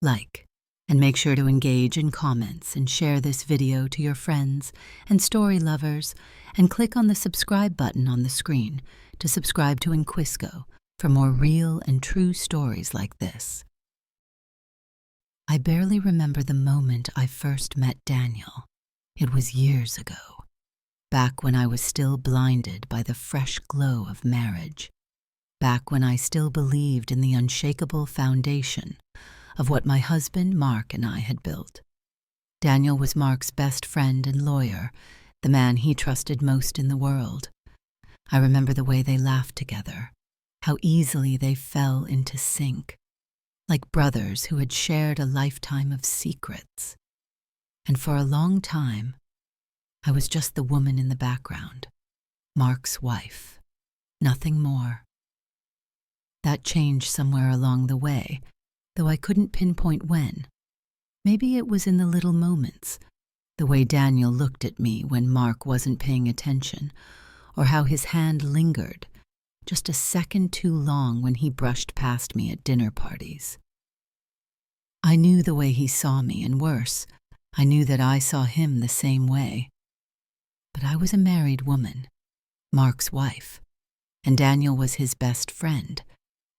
like, and make sure to engage in comments and share this video to your friends and story lovers, and click on the subscribe button on the screen to subscribe to Inquisco for more real and true stories like this. I barely remember the moment I first met Daniel. It was years ago, back when I was still blinded by the fresh glow of marriage, back when I still believed in the unshakable foundation of what my husband Mark and I had built. Daniel was Mark's best friend and lawyer, the man he trusted most in the world. I remember the way they laughed together, how easily they fell into sync, like brothers who had shared a lifetime of secrets. And for a long time, I was just the woman in the background, Mark's wife, nothing more. That changed somewhere along the way, though I couldn't pinpoint when. Maybe it was in the little moments, the way Daniel looked at me when Mark wasn't paying attention, or how his hand lingered just a second too long when he brushed past me at dinner parties. I knew the way he saw me, and worse, I knew that I saw him the same way. But I was a married woman, Mark's wife, and Daniel was his best friend,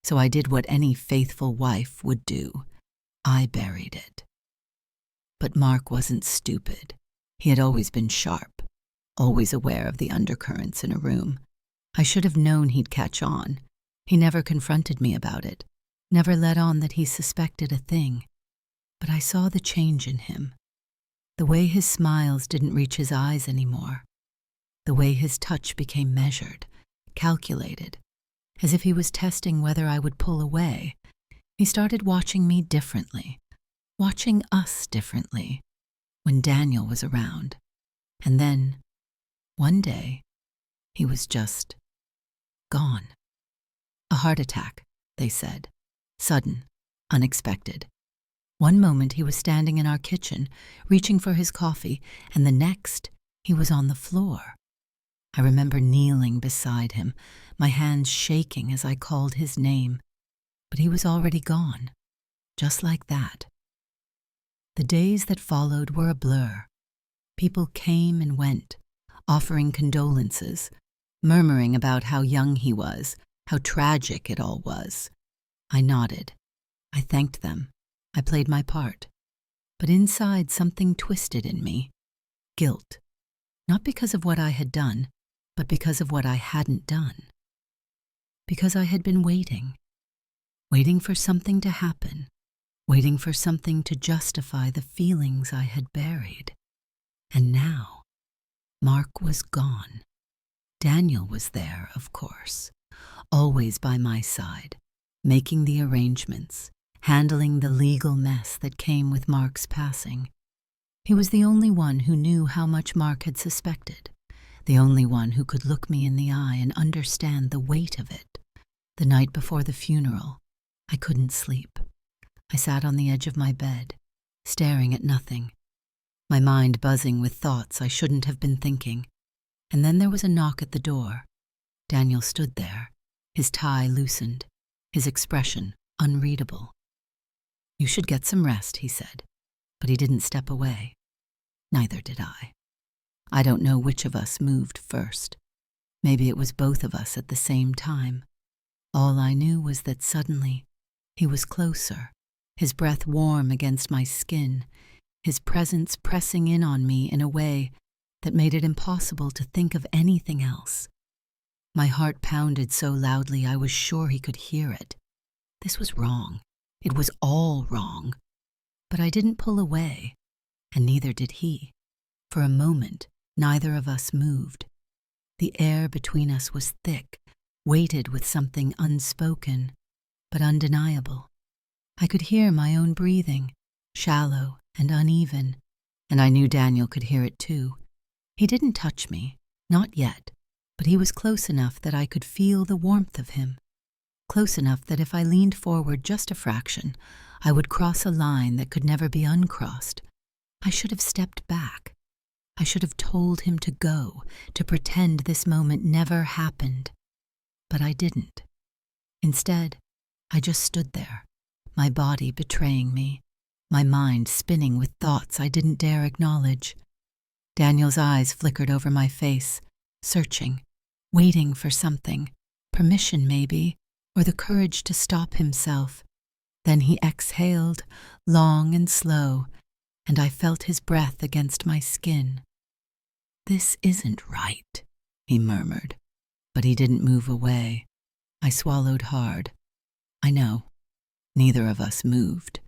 so I did what any faithful wife would do. I buried it. But Mark wasn't stupid. He had always been sharp, always aware of the undercurrents in a room. I should have known he'd catch on. He never confronted me about it, never let on that he suspected a thing. But I saw the change in him. The way his smiles didn't reach his eyes anymore. The way his touch became measured, calculated, as if he was testing whether I would pull away. He started watching me differently, watching us differently, when Daniel was around. And then, one day, he was just gone. A heart attack, they said. Sudden, unexpected. One moment he was standing in our kitchen, reaching for his coffee, and the next he was on the floor. I remember kneeling beside him, my hands shaking as I called his name, but he was already gone, just like that. The days that followed were a blur. People came and went, offering condolences, murmuring about how young he was, how tragic it all was. I nodded. I thanked them. I played my part. But inside something twisted in me. Guilt. Not because of what I had done, but because of what I hadn't done. Because I had been waiting for something to happen, waiting for something to justify the feelings I had buried. And now, Mark was gone. Daniel was there, of course, always by my side, making the arrangements, handling the legal mess that came with Mark's passing. He was the only one who knew how much Mark had suspected, the only one who could look me in the eye and understand the weight of it. The night before the funeral, I couldn't sleep. I sat on the edge of my bed, staring at nothing, my mind buzzing with thoughts I shouldn't have been thinking. And then there was a knock at the door. Daniel stood there, his tie loosened, his expression unreadable. "You should get some rest," he said, but he didn't step away. Neither did I. I don't know which of us moved first. Maybe it was both of us at the same time. All I knew was that suddenly he was closer, his breath warm against my skin, his presence pressing in on me in a way that made it impossible to think of anything else. My heart pounded so loudly I was sure he could hear it. This was wrong. It was all wrong. But I didn't pull away, and neither did he. For a moment, neither of us moved. The air between us was thick, weighted with something unspoken, but undeniable. I could hear my own breathing, shallow and uneven, and I knew Daniel could hear it too. He didn't touch me, not yet, but he was close enough that I could feel the warmth of him. Close enough that if I leaned forward just a fraction, I would cross a line that could never be uncrossed. I should have stepped back. I should have told him to go, to pretend this moment never happened. But I didn't. Instead, I just stood there, my body betraying me, my mind spinning with thoughts I didn't dare acknowledge. Daniel's eyes flickered over my face, searching, waiting for something, permission maybe, or the courage to stop himself. Then he exhaled, long and slow, and I felt his breath against my skin. "This isn't right," he murmured, but he didn't move away. I swallowed hard. I know. Neither of us moved.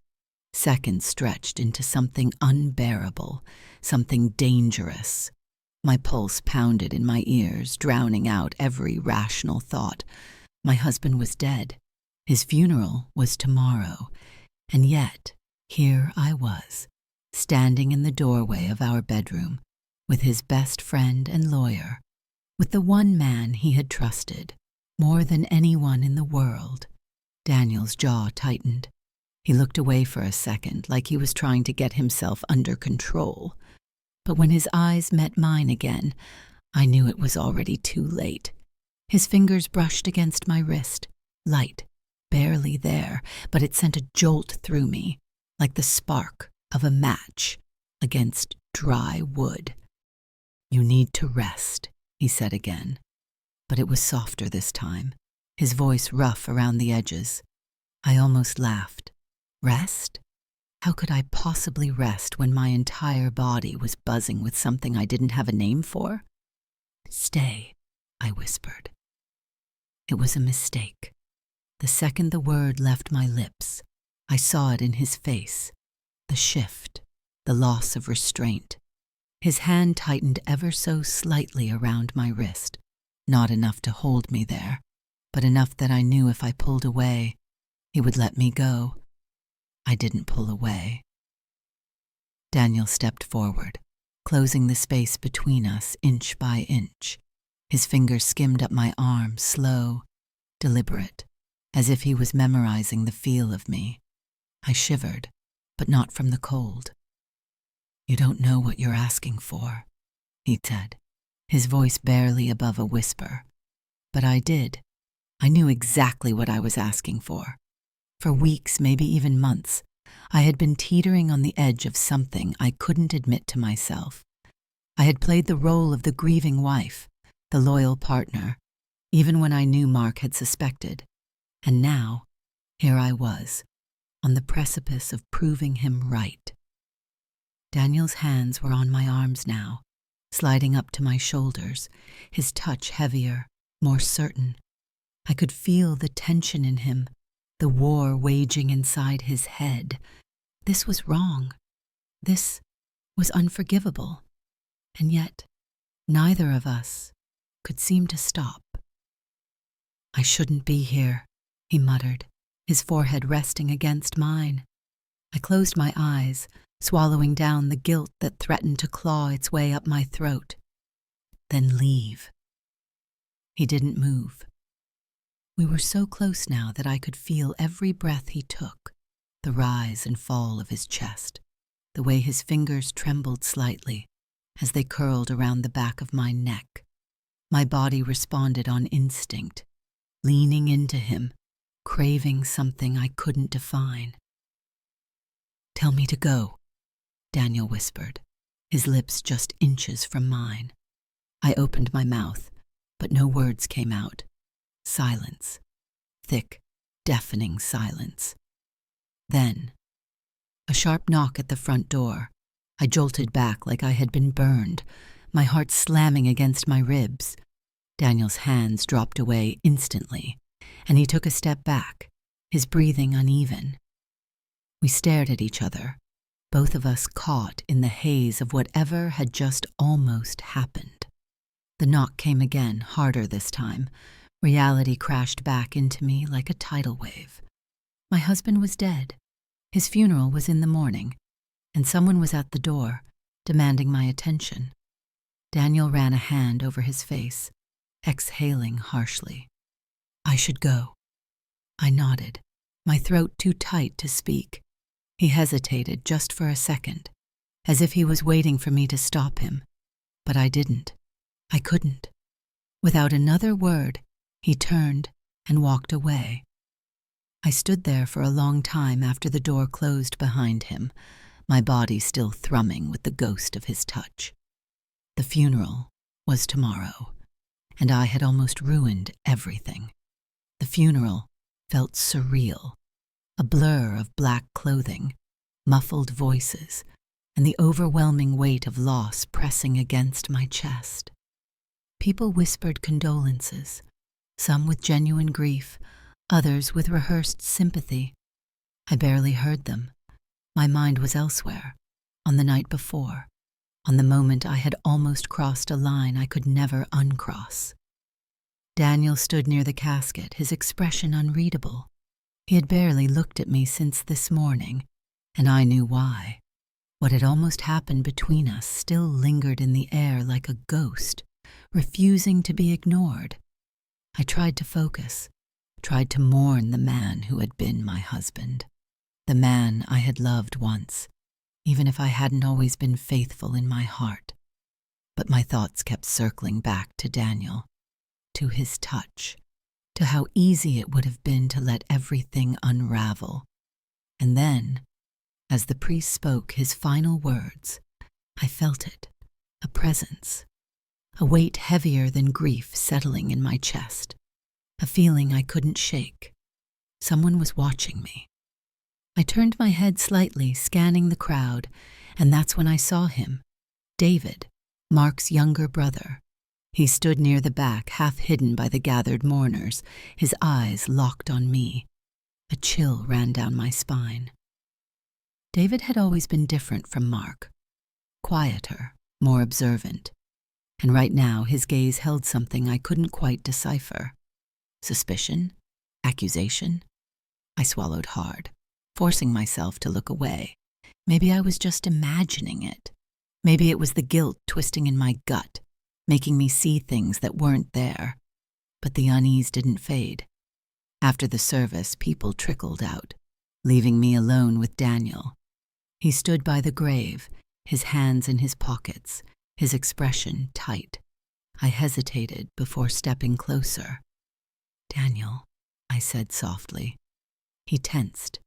Seconds stretched into something unbearable, something dangerous. My pulse pounded in my ears, drowning out every rational thought. My husband was dead. His funeral was tomorrow. And yet, here I was, standing in the doorway of our bedroom, with his best friend and lawyer, with the one man he had trusted, more than anyone in the world. Daniel's jaw tightened. He looked away for a second, like he was trying to get himself under control. But when his eyes met mine again, I knew it was already too late. His fingers brushed against my wrist, light, barely there, but it sent a jolt through me, like the spark of a match against dry wood. "You need to rest," he said again, but it was softer this time, his voice rough around the edges. I almost laughed. Rest? How could I possibly rest when my entire body was buzzing with something I didn't have a name for? "Stay," I whispered. It was a mistake. The second the word left my lips, I saw it in his face. The shift, the loss of restraint. His hand tightened ever so slightly around my wrist, not enough to hold me there, but enough that I knew if I pulled away, he would let me go. I didn't pull away. Daniel stepped forward, closing the space between us inch by inch. His fingers skimmed up my arm, slow, deliberate, as if he was memorizing the feel of me. I shivered, but not from the cold. "You don't know what you're asking for," he said, his voice barely above a whisper. But I did. I knew exactly what I was asking for. For weeks, maybe even months, I had been teetering on the edge of something I couldn't admit to myself. I had played the role of the grieving wife, the loyal partner, even when I knew Mark had suspected. And now, here I was, on the precipice of proving him right. Daniel's hands were on my arms now, sliding up to my shoulders, his touch heavier, more certain. I could feel the tension in him, the war waging inside his head. This was wrong. This was unforgivable. And yet, neither of us could seem to stop. "I shouldn't be here," he muttered, his forehead resting against mine. I closed my eyes, swallowing down the guilt that threatened to claw its way up my throat. "Then leave." He didn't move. We were so close now that I could feel every breath he took, the rise and fall of his chest, the way his fingers trembled slightly as they curled around the back of my neck. My body responded on instinct, leaning into him, craving something I couldn't define. "Tell me to go," Daniel whispered, his lips just inches from mine. I opened my mouth, but no words came out. Silence. Thick, deafening silence. Then, a sharp knock at the front door. I jolted back like I had been burned, my heart slamming against my ribs. Daniel's hands dropped away instantly, and he took a step back, his breathing uneven. We stared at each other, both of us caught in the haze of whatever had just almost happened. The knock came again, harder this time. Reality crashed back into me like a tidal wave. My husband was dead. His funeral was in the morning, and someone was at the door, demanding my attention. Daniel ran a hand over his face, exhaling harshly. "I should go." I nodded, my throat too tight to speak. He hesitated just for a second, as if he was waiting for me to stop him. But I didn't. I couldn't. Without another word, he turned and walked away. I stood there for a long time after the door closed behind him, my body still thrumming with the ghost of his touch. The funeral was tomorrow, and I had almost ruined everything. The funeral felt surreal, a blur of black clothing, muffled voices, and the overwhelming weight of loss pressing against my chest. People whispered condolences, some with genuine grief, others with rehearsed sympathy. I barely heard them. My mind was elsewhere, on the night before, on the moment I had almost crossed a line I could never uncross. Daniel stood near the casket, his expression unreadable. He had barely looked at me since this morning, and I knew why. What had almost happened between us still lingered in the air like a ghost, refusing to be ignored. I tried to focus, tried to mourn the man who had been my husband, the man I had loved once, even if I hadn't always been faithful in my heart. But my thoughts kept circling back to Daniel, to his touch, to how easy it would have been to let everything unravel. And then, as the priest spoke his final words, I felt it, a presence, a weight heavier than grief settling in my chest, a feeling I couldn't shake. Someone was watching me. I turned my head slightly, scanning the crowd, and that's when I saw him, David, Mark's younger brother. He stood near the back, half hidden by the gathered mourners, his eyes locked on me. A chill ran down my spine. David had always been different from Mark, quieter, more observant, and right now his gaze held something I couldn't quite decipher. Suspicion? Accusation? I swallowed hard, forcing myself to look away. Maybe I was just imagining it. Maybe it was the guilt twisting in my gut, making me see things that weren't there. But the unease didn't fade. After the service, people trickled out, leaving me alone with Daniel. He stood by the grave, his hands in his pockets, his expression tight. I hesitated before stepping closer. "Daniel," I said softly. He tensed,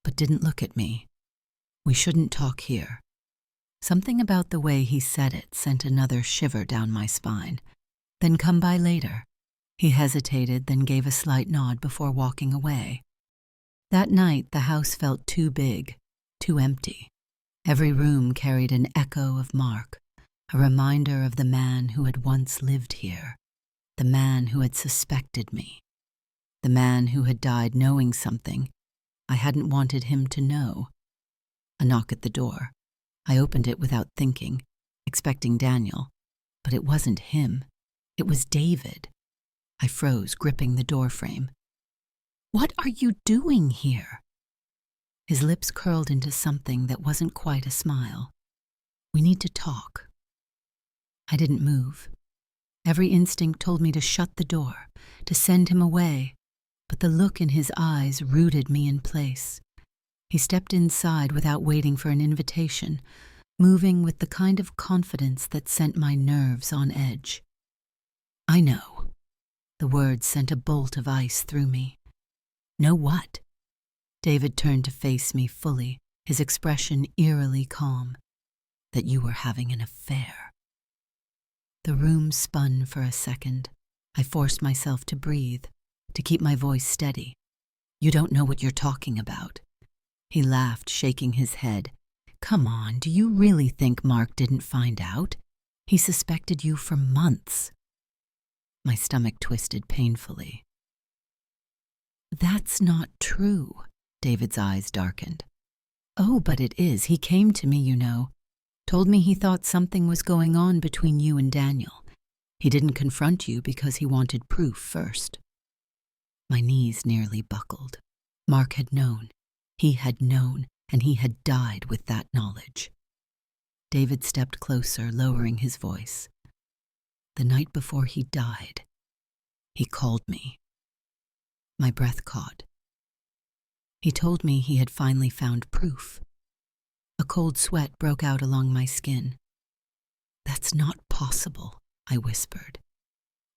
but didn't look at me. "We shouldn't talk here." Something about the way he said it sent another shiver down my spine. "Then come by later." He hesitated, then gave a slight nod before walking away. That night, the house felt too big, too empty. Every room carried an echo of Mark, a reminder of the man who had once lived here, the man who had suspected me, the man who had died knowing something I hadn't wanted him to know. A knock at the door. I opened it without thinking, expecting Daniel, but it wasn't him. It was David. I froze, gripping the doorframe. "What are you doing here?" His lips curled into something that wasn't quite a smile. "We need to talk." I didn't move. Every instinct told me to shut the door, to send him away, but the look in his eyes rooted me in place. He stepped inside without waiting for an invitation, moving with the kind of confidence that sent my nerves on edge. "I know." The words sent a bolt of ice through me. "Know what?" David turned to face me fully, his expression eerily calm. "That you were having an affair." The room spun for a second. I forced myself to breathe, to keep my voice steady. "You don't know what you're talking about." He laughed, shaking his head. "Come on, do you really think Mark didn't find out? He suspected you for months." My stomach twisted painfully. "That's not true." David's eyes darkened. "Oh, but it is. He came to me, you know. Told me he thought something was going on between you and Daniel. He didn't confront you because he wanted proof first." My knees nearly buckled. Mark had known. He had known, and he had died with that knowledge. David stepped closer, lowering his voice. "The night before he died, he called me." My breath caught. He told me he had finally found proof. A cold sweat broke out along my skin. "That's not possible," I whispered.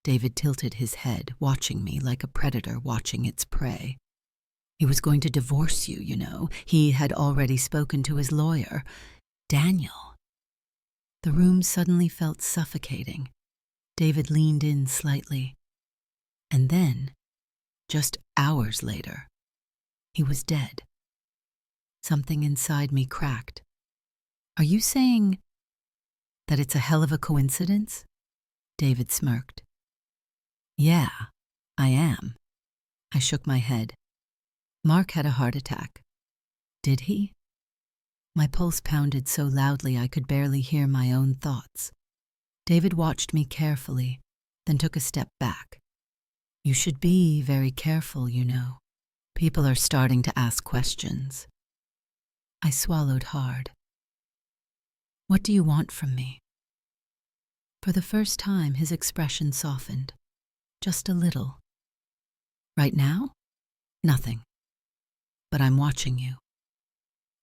David tilted his head, watching me like a predator watching its prey. He was going to divorce you, you know. He had already spoken to his lawyer. Daniel. The room suddenly felt suffocating. David leaned in slightly. And then, just hours later, he was dead. Something inside me cracked. Are you saying that it's a hell of a coincidence? David smirked. Yeah, I am. I shook my head. Mark had a heart attack. Did he? My pulse pounded so loudly I could barely hear my own thoughts. David watched me carefully, then took a step back. You should be very careful, you know. People are starting to ask questions. I swallowed hard. What do you want from me? For the first time, his expression softened. Just a little. Right now? Nothing. But I'm watching you.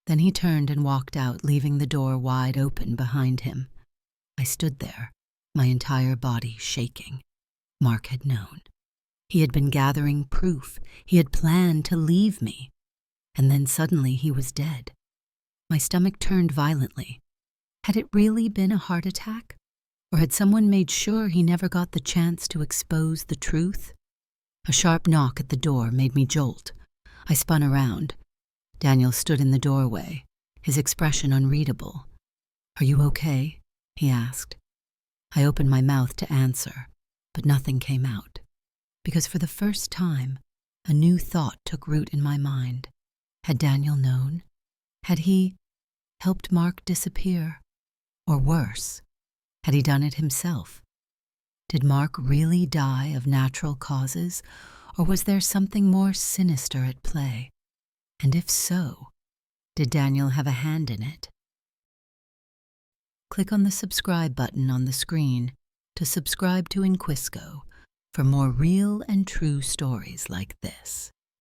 Then he turned and walked out, leaving the door wide open behind him. I stood there, my entire body shaking. Mark had known. He had been gathering proof. He had planned to leave me. And then suddenly he was dead. My stomach turned violently. Had it really been a heart attack? Or had someone made sure he never got the chance to expose the truth? A sharp knock at the door made me jolt. I spun around. Daniel stood in the doorway, his expression unreadable. Are you okay? He asked. I opened my mouth to answer, but nothing came out. Because for the first time, a new thought took root in my mind. Had Daniel known? Had he helped Mark disappear? Or worse, had he done it himself? Did Mark really die of natural causes, or was there something more sinister at play? And if so, did Daniel have a hand in it? Click on the subscribe button on the screen to subscribe to Inquisco for more real and true stories like this.